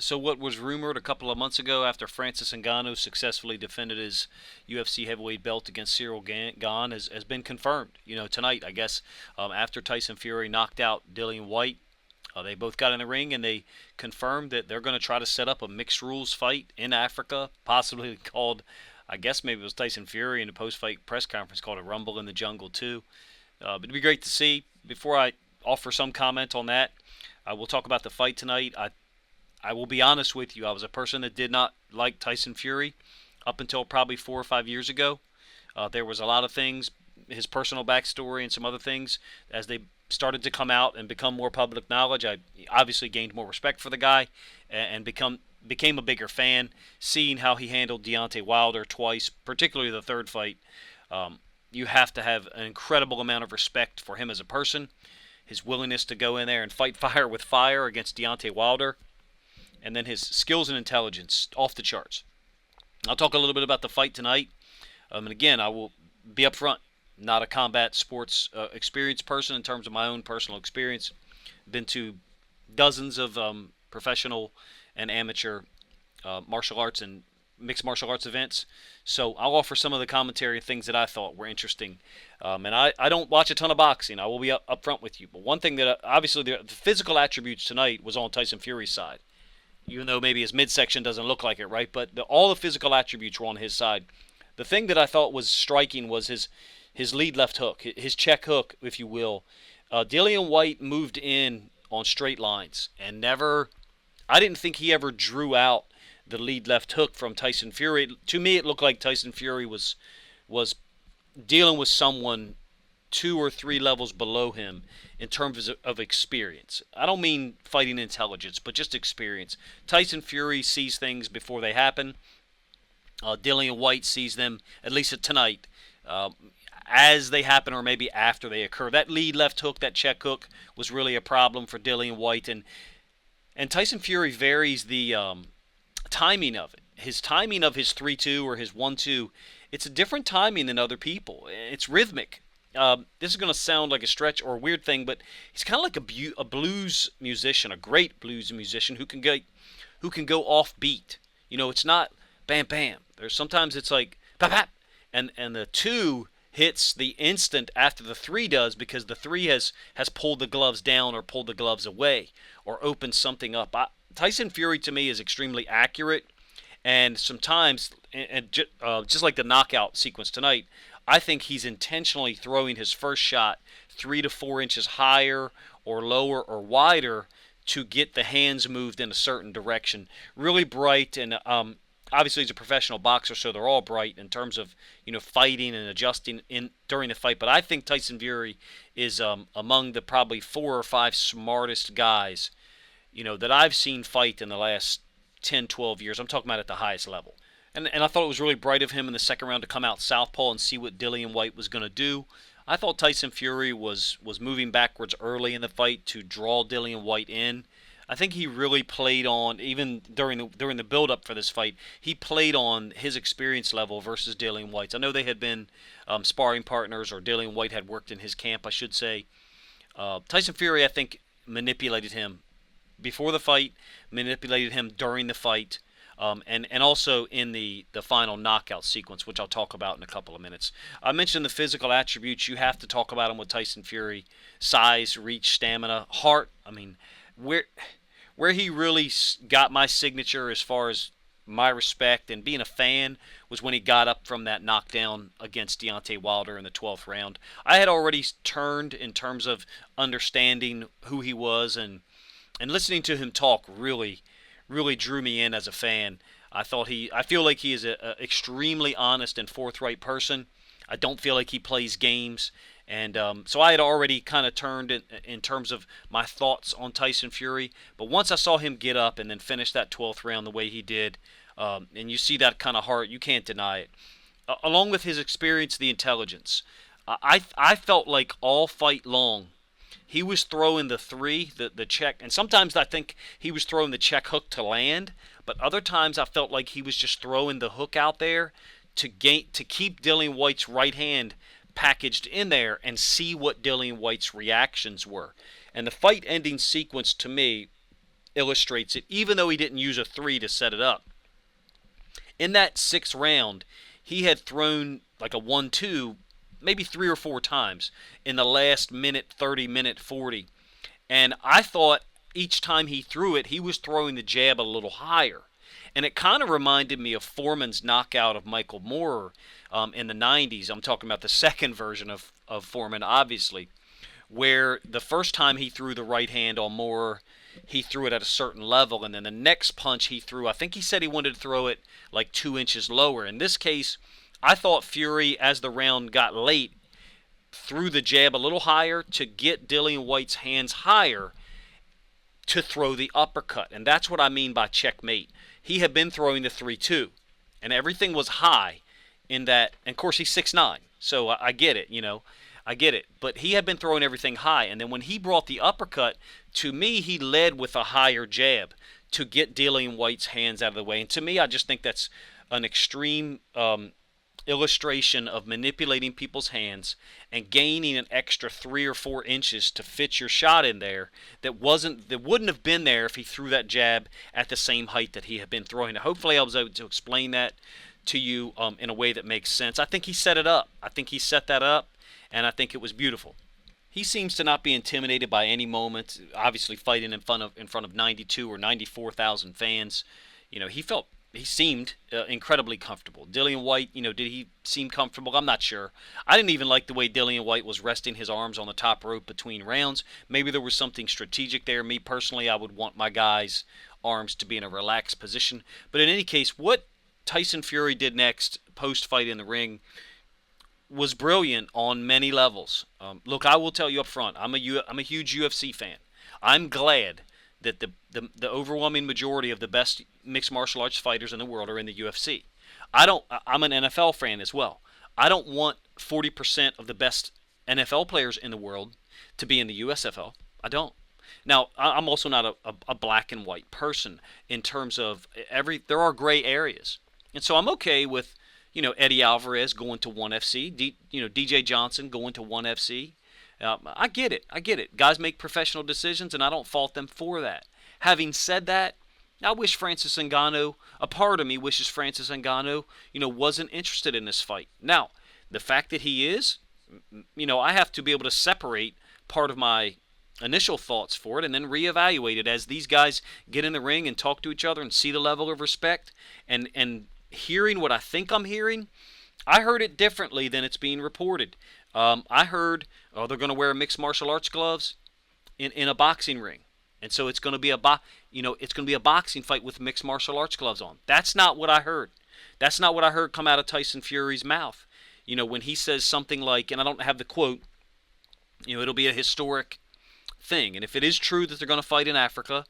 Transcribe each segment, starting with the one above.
So what was rumored a couple of months ago after Frances Ngannou successfully defended his UFC heavyweight belt against Cyril Gane has been confirmed. Tonight, I guess, after Tyson Fury knocked out Dillian Whyte, they both got in the ring and they confirmed that they're going to try to set up a mixed rules fight in Africa, possibly called, I guess maybe it was Tyson Fury in the post-fight press conference called a Rumble in the Jungle too. But it'd be great to see. Before I offer some comment on that, I will talk about the fight tonight. I will be honest with you. I was a person that did not like Tyson Fury up until probably 4 or 5 years ago. There was a lot of things, his personal backstory and some other things, as they started to come out and become more public knowledge. I obviously gained more respect for the guy and became a bigger fan, seeing how he handled Deontay Wilder twice, particularly the third fight. You have to have an incredible amount of respect for him as a person, his willingness to go in there and fight fire with fire against Deontay Wilder, and then his skills and intelligence off the charts. I'll talk a little bit about the fight tonight. And again, I will be upfront. Not a combat sports experienced person in terms of my own personal experience. Been to dozens of professional and amateur martial arts and mixed martial arts events. So I'll offer some of the commentary and things that I thought were interesting. And I don't watch a ton of boxing. I will be up front with you. But one thing that obviously the physical attributes tonight was on Tyson Fury's side. Even though maybe his midsection doesn't look like it, right? But all the physical attributes were on his side. The thing that I thought was striking was his lead left hook, his check hook, if you will. Dillian Whyte moved in on straight lines and never. I didn't think he ever drew out the lead left hook from Tyson Fury. To me, it looked like Tyson Fury was dealing with someone 2 or 3 levels below him in terms of experience. I don't mean fighting intelligence, but just experience. Tyson Fury sees things before they happen. Dillian Whyte sees them, at least tonight, as they happen or maybe after they occur. That lead left hook, that check hook, was really a problem for Dillian Whyte. And Tyson Fury varies the timing of it. His timing of his 3-2 or his 1-2, it's a different timing than other people. It's rhythmic. This is going to sound like a stretch or a weird thing, but he's kind of like a blues musician, a great blues musician who can go off beat. It's not bam bam. There's sometimes it's like pap pap, and the 2 hits the instant after the 3 does, because the 3 has pulled the gloves down or pulled the gloves away or opened something up. Tyson Fury to me is extremely accurate, and sometimes, just like the knockout sequence tonight, I think he's intentionally throwing his first shot 3 to 4 inches higher or lower or wider to get the hands moved in a certain direction. Really bright, and obviously he's a professional boxer, so they're all bright in terms of fighting and adjusting in during the fight. But I think Tyson Fury is among the probably 4 or 5 smartest guys that I've seen fight in the last 10, 12 years. I'm talking about at the highest level. And I thought it was really bright of him in the second round to come out southpaw and see what Dillian Whyte was going to do. I thought Tyson Fury was moving backwards early in the fight to draw Dillian Whyte in. I think he really played on, even during the build-up for this fight, he played on his experience level versus Dillian Whyte's. I know they had been sparring partners, or Dillian Whyte had worked in his camp, I should say. Tyson Fury, I think, manipulated him before the fight, manipulated him during the fight. And also in the final knockout sequence, which I'll talk about in a couple of minutes. I mentioned the physical attributes. You have to talk about them with Tyson Fury. Size, reach, stamina, heart. I mean, where he really got my signature as far as my respect and being a fan was when he got up from that knockdown against Deontay Wilder in the 12th round. I had already turned in terms of understanding who he was, and listening to him talk really drew me in as a fan. I feel like he is an extremely honest and forthright person. I don't feel like he plays games. And so I had already kind of turned in terms of my thoughts on Tyson Fury. But once I saw him get up and then finish that 12th round the way he did, and you see that kind of heart, you can't deny it. Along with his experience, the intelligence. I felt like all fight long, he was throwing the 3, the check, and sometimes I think he was throwing the check hook to land, but other times I felt like he was just throwing the hook out there to keep Dillian Whyte's right hand packaged in there and see what Dillian Whyte's reactions were. And the fight ending sequence to me, illustrates it, even though he didn't use a 3 to set it up. In that 6th round, he had thrown like a 1-2 maybe 3 or 4 times in the last minute 30, minute 40. And I thought each time he threw it, he was throwing the jab a little higher. And it kind of reminded me of Foreman's knockout of Michael Moorer in the 90s. I'm talking about the second version of Foreman, obviously, where the first time he threw the right hand on Moorer, he threw it at a certain level, and then the next punch he threw, I think he said he wanted to throw it like 2 inches lower. In this case, I thought Fury, as the round got late, threw the jab a little higher to get Dillian Whyte's hands higher to throw the uppercut. And that's what I mean by checkmate. He had been throwing the 3-2, and everything was high in that. And of course, he's 6'9", so I get it, I get it. But he had been throwing everything high, and then when he brought the uppercut, to me, he led with a higher jab to get Dillian Whyte's hands out of the way. And to me, I just think that's an extreme illustration of manipulating people's hands and gaining an extra 3 or 4 inches to fit your shot in there that wouldn't have been there if he threw that jab at the same height that he had been throwing. And hopefully I was able to explain that to you in a way that makes sense. I think he set it up. I think he set that up, and I think it was beautiful. He seems to not be intimidated by any moment. Obviously, fighting in front of 92 or 94,000 fans, he seemed incredibly comfortable. Dillian Whyte, did he seem comfortable? I'm not sure. I didn't even like the way Dillian Whyte was resting his arms on the top rope between rounds. Maybe there was something strategic there. Me personally, I would want my guys' arms to be in a relaxed position. But in any case, what Tyson Fury did next post-fight in the ring was brilliant on many levels. Look, I will tell you up front, I'm a huge UFC fan. I'm glad that the overwhelming majority of the best mixed martial arts fighters in the world are in the UFC. I'm an NFL fan as well. I don't want 40% of the best NFL players in the world to be in the USFL. I don't. Now, I'm also not a black and white person in terms of there are gray areas. And so I'm okay with, Eddie Alvarez going to 1FC, DJ Johnson going to 1FC. I get it. Guys make professional decisions, and I don't fault them for that. Having said that, I wish Frances Ngannou, a part of me wishes Frances Ngannou, wasn't interested in this fight. Now, the fact that he is, I have to be able to separate part of my initial thoughts for it and then reevaluate it as these guys get in the ring and talk to each other and see the level of respect and hearing what I think I'm hearing. I heard it differently than it's being reported. I heard, they're going to wear mixed martial arts gloves in a boxing ring, and so it's going to be a boxing fight with mixed martial arts gloves on. That's not what I heard. That's not what I heard come out of Tyson Fury's mouth. When he says something like, and I don't have the quote, it'll be a historic thing. And if it is true that they're going to fight in Africa,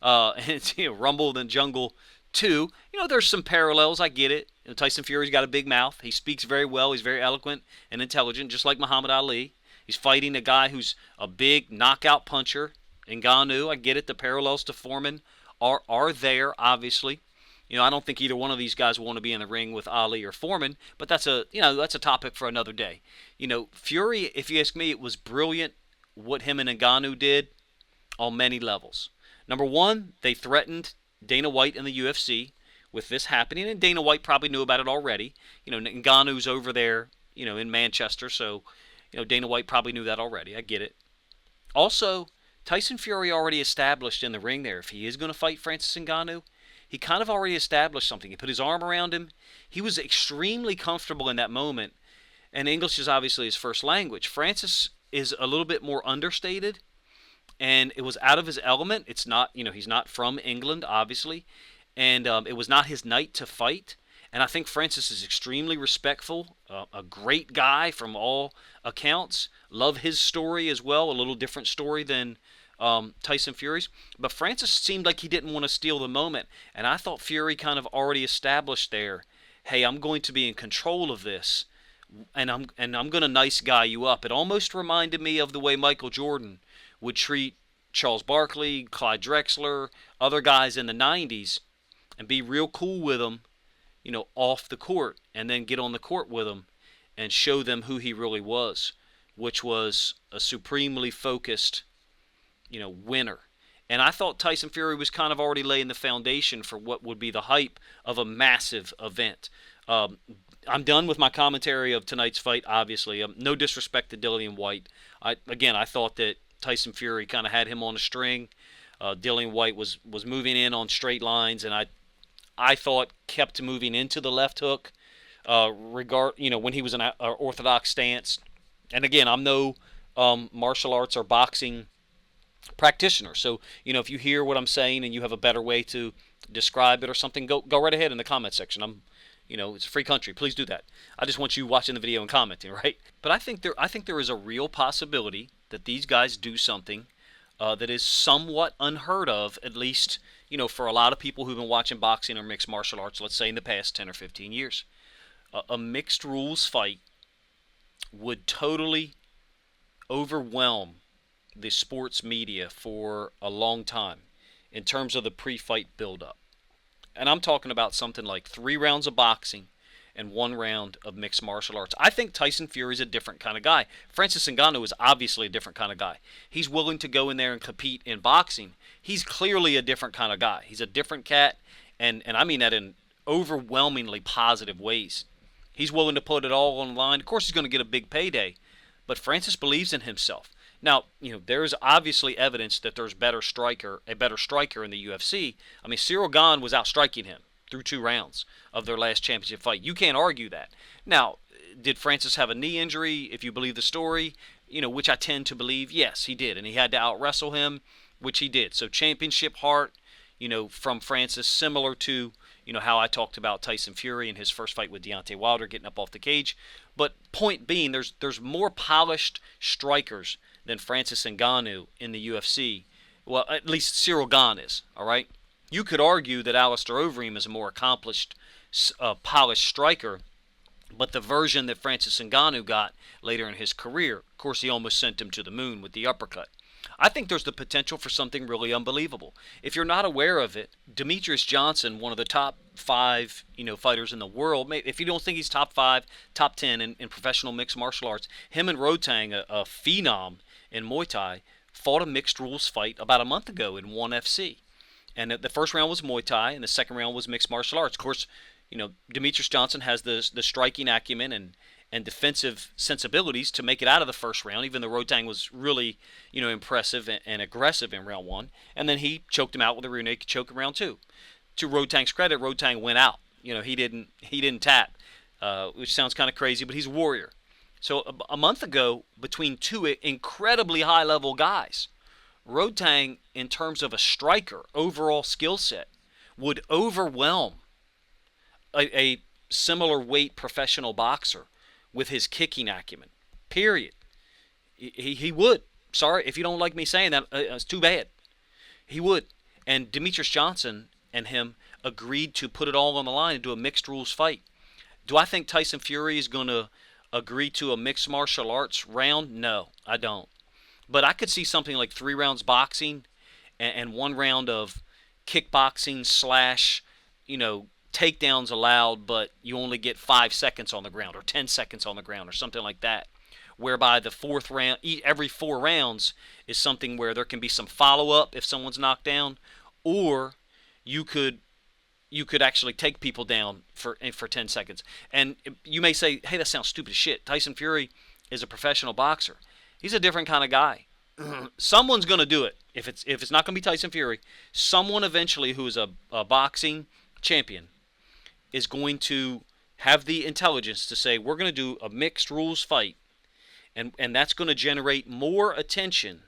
and it's Rumble in the Jungle 2, there's some parallels. I get it. Tyson Fury's got a big mouth. He speaks very well. He's very eloquent and intelligent, just like Muhammad Ali. He's fighting a guy who's a big knockout puncher. Ngannou, I get it. The parallels to Foreman are there, obviously. I don't think either one of these guys will want to be in the ring with Ali or Foreman, but that's a topic for another day. Fury, if you ask me, it was brilliant what him and Ngannou did on many levels. Number one, they threatened Dana White and the UFC with this happening, and Dana White probably knew about it already. Ngannou's over there, in Manchester, so, Dana White probably knew that already. I get it. Also, Tyson Fury already established in the ring there, if he is going to fight Frances Ngannou, he kind of already established something. He put his arm around him. He was extremely comfortable in that moment, and English is obviously his first language. Francis is a little bit more understated, and it was out of his element. It's not, he's not from England, obviously, and it was not his night to fight. And I think Francis is extremely respectful, a great guy from all accounts. Love his story as well, a little different story than Tyson Fury's. But Francis seemed like he didn't want to steal the moment, and I thought Fury kind of already established there, hey, I'm going to be in control of this, and I'm going to nice guy you up. It almost reminded me of the way Michael Jordan would treat Charles Barkley, Clyde Drexler, other guys in the 90s, and be real cool with them, off the court, and then get on the court with them and show them who he really was, which was a supremely focused, winner. And I thought Tyson Fury was kind of already laying the foundation for what would be the hype of a massive event. Um, I'm done with my commentary of tonight's fight, obviously. No disrespect to Dillian Whyte. I thought that Tyson Fury kind of had him on a string. Dillian Whyte was moving in on straight lines, and I thought kept moving into the left hook, when he was an orthodox stance. And again, I'm no martial arts or boxing practitioner, so if you hear what I'm saying and you have a better way to describe it or something, go right ahead in the comment section. It's a free country. Please do that. I just want you watching the video and commenting, right? But I think there is a real possibility that these guys do something that is somewhat unheard of, at least for a lot of people who've been watching boxing or mixed martial arts, let's say in the past 10 or 15 years. A mixed rules fight would totally overwhelm the sports media for a long time in terms of the pre-fight buildup. And I'm talking about something like 3 rounds of boxing and 1 round of mixed martial arts. I think Tyson Fury is a different kind of guy. Frances Ngannou is obviously a different kind of guy. He's willing to go in there and compete in boxing. He's clearly a different kind of guy. He's a different cat, and I mean that in overwhelmingly positive ways. He's willing to put it all on the line. Of course, he's going to get a big payday, but Francis believes in himself. Now, there's obviously evidence that there's a better striker in the UFC. I mean, Ciryl Gane was outstriking him through 2 rounds of their last championship fight. You can't argue that. Now, did Francis have a knee injury, if you believe the story, which I tend to believe? Yes, he did, and he had to out-wrestle him, which he did. So championship heart, from Francis, similar to, how I talked about Tyson Fury in his first fight with Deontay Wilder getting up off the cage. But point being, there's more polished strikers than Francis Ngannou in the UFC. Well, at least Ciryl Gane is, all right? You could argue that Alistair Overeem is a more accomplished, polished striker, but the version that Francis Ngannou got later in his career, of course, he almost sent him to the moon with the uppercut. I think there's the potential for something really unbelievable. If you're not aware of it, Demetrius Johnson, one of the top 5, fighters in the world, if you don't think he's top 5, top 10 in professional mixed martial arts, him and Rotang, a phenom in Muay Thai, fought a mixed rules fight about a month ago in ONE FC. And the first round was Muay Thai, and the second round was mixed martial arts. Of course, Demetrius Johnson has the striking acumen and defensive sensibilities to make it out of the first round, even though Rotang was really, impressive and aggressive in round 1. And then he choked him out with a rear naked choke in round 2. To Rotang's credit, Rotang went out. He didn't tap, which sounds kind of crazy, but he's a warrior. So a month ago, between 2 incredibly high-level guys, Rotang, in terms of a striker, overall skill set, would overwhelm a similar weight professional boxer with his kicking acumen. Period. He would. Sorry, if you don't like me saying that, it's too bad. He would. And Demetrius Johnson and him agreed to put it all on the line and do a mixed rules fight. Do I think Tyson Fury is going to agree to a mixed martial arts round? No, I don't. But I could see something like 3 rounds boxing and 1 round of kickboxing / takedowns allowed, but you only get 5 seconds on the ground or 10 seconds on the ground or something like that, whereby the 4th round, every 4 rounds is something where there can be some follow-up if someone's knocked down, or you could actually take people down for 10 seconds. And you may say, hey, that sounds stupid as shit. Tyson Fury is a professional boxer. He's a different kind of guy. Someone's going to do it. If it's not going to be Tyson Fury, someone eventually who is a boxing champion is going to have the intelligence to say, we're going to do a mixed rules fight, and that's going to generate more attention,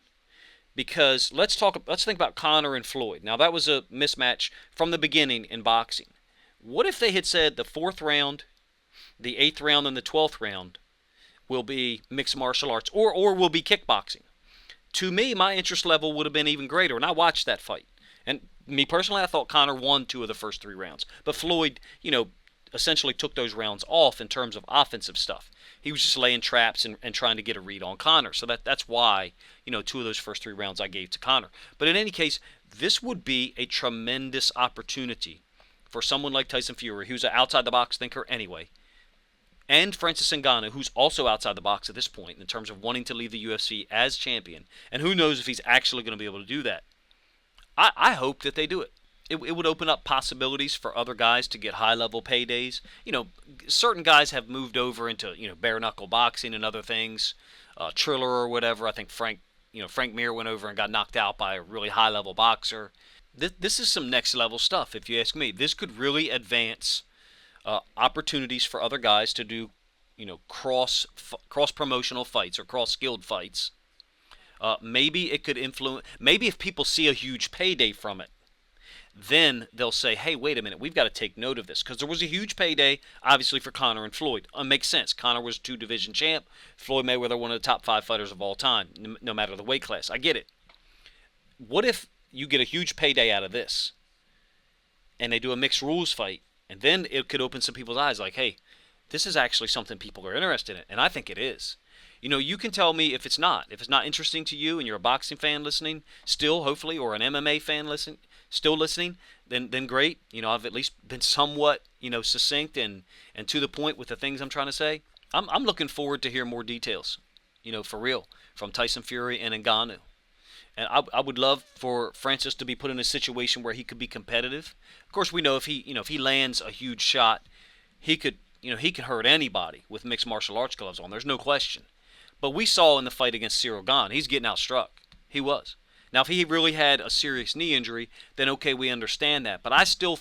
because let's think about Conor and Floyd. Now, that was a mismatch from the beginning in boxing. What if they had said the 4th round, the 8th round, and the 12th round will be mixed martial arts, or will be kickboxing? To me, my interest level would have been even greater, and I watched that fight. And me personally, I thought Conor won 2 of the first 3 rounds. But Floyd, essentially took those rounds off in terms of offensive stuff. He was just laying traps and trying to get a read on Conor. So that's why, 2 of those first 3 rounds I gave to Conor. But in any case, this would be a tremendous opportunity for someone like Tyson Fury, who's an outside-the-box thinker anyway, and Francis Ngannou, who's also outside the box at this point in terms of wanting to leave the UFC as champion. And who knows if he's actually going to be able to do that. I hope that they do it. It would open up possibilities for other guys to get high-level paydays. Certain guys have moved over into bare-knuckle boxing and other things. Triller or whatever. I think Frank Mir went over and got knocked out by a really high-level boxer. This is some next-level stuff, if you ask me. This could really advance opportunities for other guys to do, cross promotional fights or cross skilled fights. Maybe it could influence. Maybe if people see a huge payday from it, then they'll say, hey, wait a minute, we've got to take note of this. Because there was a huge payday, obviously, for Conor and Floyd. It makes sense. Conor was 2-division champ. Floyd Mayweather, one of the top 5 fighters of all time, no matter the weight class. I get it. What if you get a huge payday out of this, and they do a mixed rules fight, and then it could open some people's eyes like, hey, this is actually something people are interested in, and I think it is. You can tell me if it's not. If it's not interesting to you and you're a boxing fan listening, still, hopefully, or an MMA fan still listening, then great. I've at least been somewhat, succinct and to the point with the things I'm trying to say. I'm looking forward to hear more details, for real, from Tyson Fury and Ngannou. And I would love for Francis to be put in a situation where he could be competitive. Of course, we know if he lands a huge shot, he could hurt anybody with mixed martial arts gloves on. There's no question. But we saw in the fight against Ciryl Gane, he's getting outstruck. He was. Now, if he really had a serious knee injury, then okay, we understand that. But I still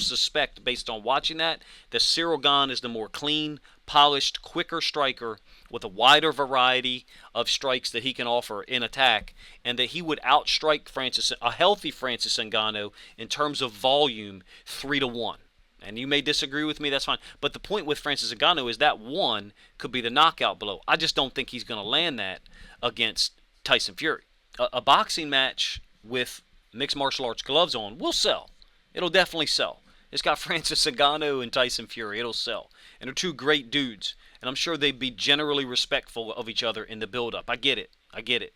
suspect, based on watching that Ciryl Gane is the more clean, polished, quicker striker with a wider variety of strikes that he can offer in attack, and that he would outstrike a healthy Frances Ngannou in terms of volume 3-1. And you may disagree with me, that's fine. But the point with Frances Ngannou is that one could be the knockout blow. I just don't think he's going to land that against Tyson Fury. A boxing match with mixed martial arts gloves on will sell. It'll definitely sell. It's got Frances Ngannou and Tyson Fury. It'll sell. And they're two great dudes. And I'm sure they'd be generally respectful of each other in the build-up. I get it.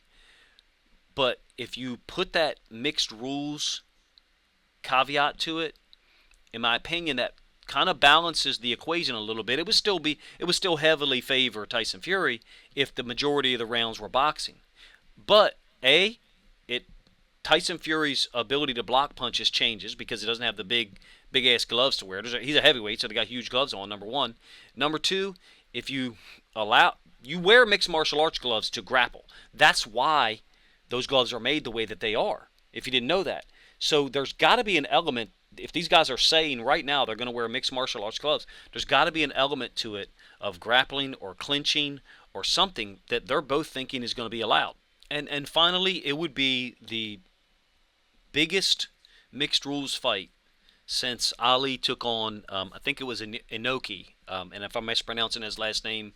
But if you put that mixed rules caveat to it, in my opinion, that kind of balances the equation a little bit. It would still heavily favor Tyson Fury if the majority of the rounds were boxing. But Tyson Fury's ability to block punches changes because he doesn't have the big ass gloves to wear. He's a heavyweight, so they got huge gloves on. Number one. Number two, if you wear mixed martial arts gloves to grapple. That's why those gloves are made the way that they are. If you didn't know that, so there's got to be an element. If these guys are saying right now they're going to wear mixed martial arts gloves, there's got to be an element to it of grappling or clinching or something that they're both thinking is going to be allowed. And finally, it would be the biggest mixed rules fight since Ali took on, I think it was Inoki, and if I'm mispronouncing his last name,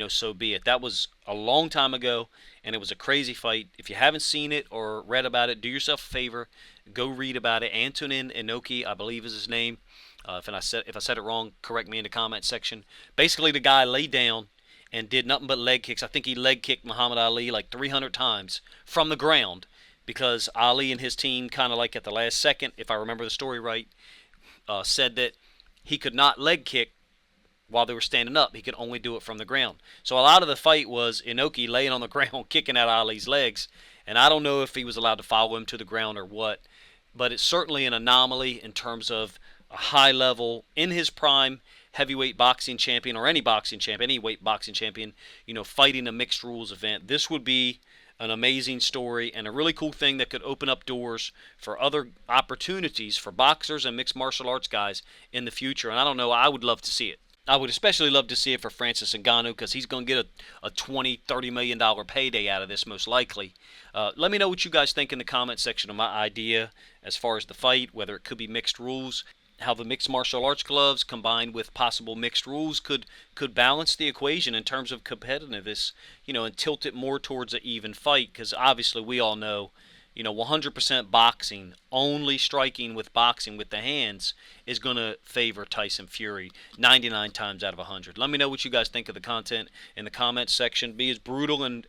so be it. That was a long time ago, and it was a crazy fight. If you haven't seen it or read about it, do yourself a favor, go read about it. Antonin Inoki, I believe is his name. If I said it wrong, correct me in the comment section. Basically, the guy laid down and did nothing but leg kicks. I think he leg kicked Muhammad Ali like 300 times from the ground because Ali and his team kind of like at the last second, if I remember the story right, said that he could not leg kick while they were standing up. He could only do it from the ground. So a lot of the fight was Inoki laying on the ground kicking at Ali's legs, and I don't know if he was allowed to follow him to the ground or what, but it's certainly an anomaly in terms of a high level, in his prime, heavyweight boxing champion or any boxing champion, any weight boxing champion, fighting a mixed rules event. This would be an amazing story and a really cool thing that could open up doors for other opportunities for boxers and mixed martial arts guys in the future. And I don't know, I would love to see it. I would especially love to see it for Frances Ngannou because he's going to get a $20-30 million payday out of this most likely. Let me know what you guys think in the comment section of my idea as far as the fight, whether it could be mixed rules, how the mixed martial arts gloves combined with possible mixed rules could balance the equation in terms of competitiveness, and tilt it more towards an even fight because obviously we all know, 100% boxing, only striking with boxing with the hands is going to favor Tyson Fury 99 times out of 100. Let me know what you guys think of the content in the comments section. Be as brutal and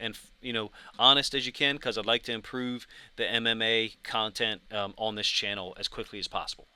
honest as you can because I'd like to improve the MMA content on this channel as quickly as possible.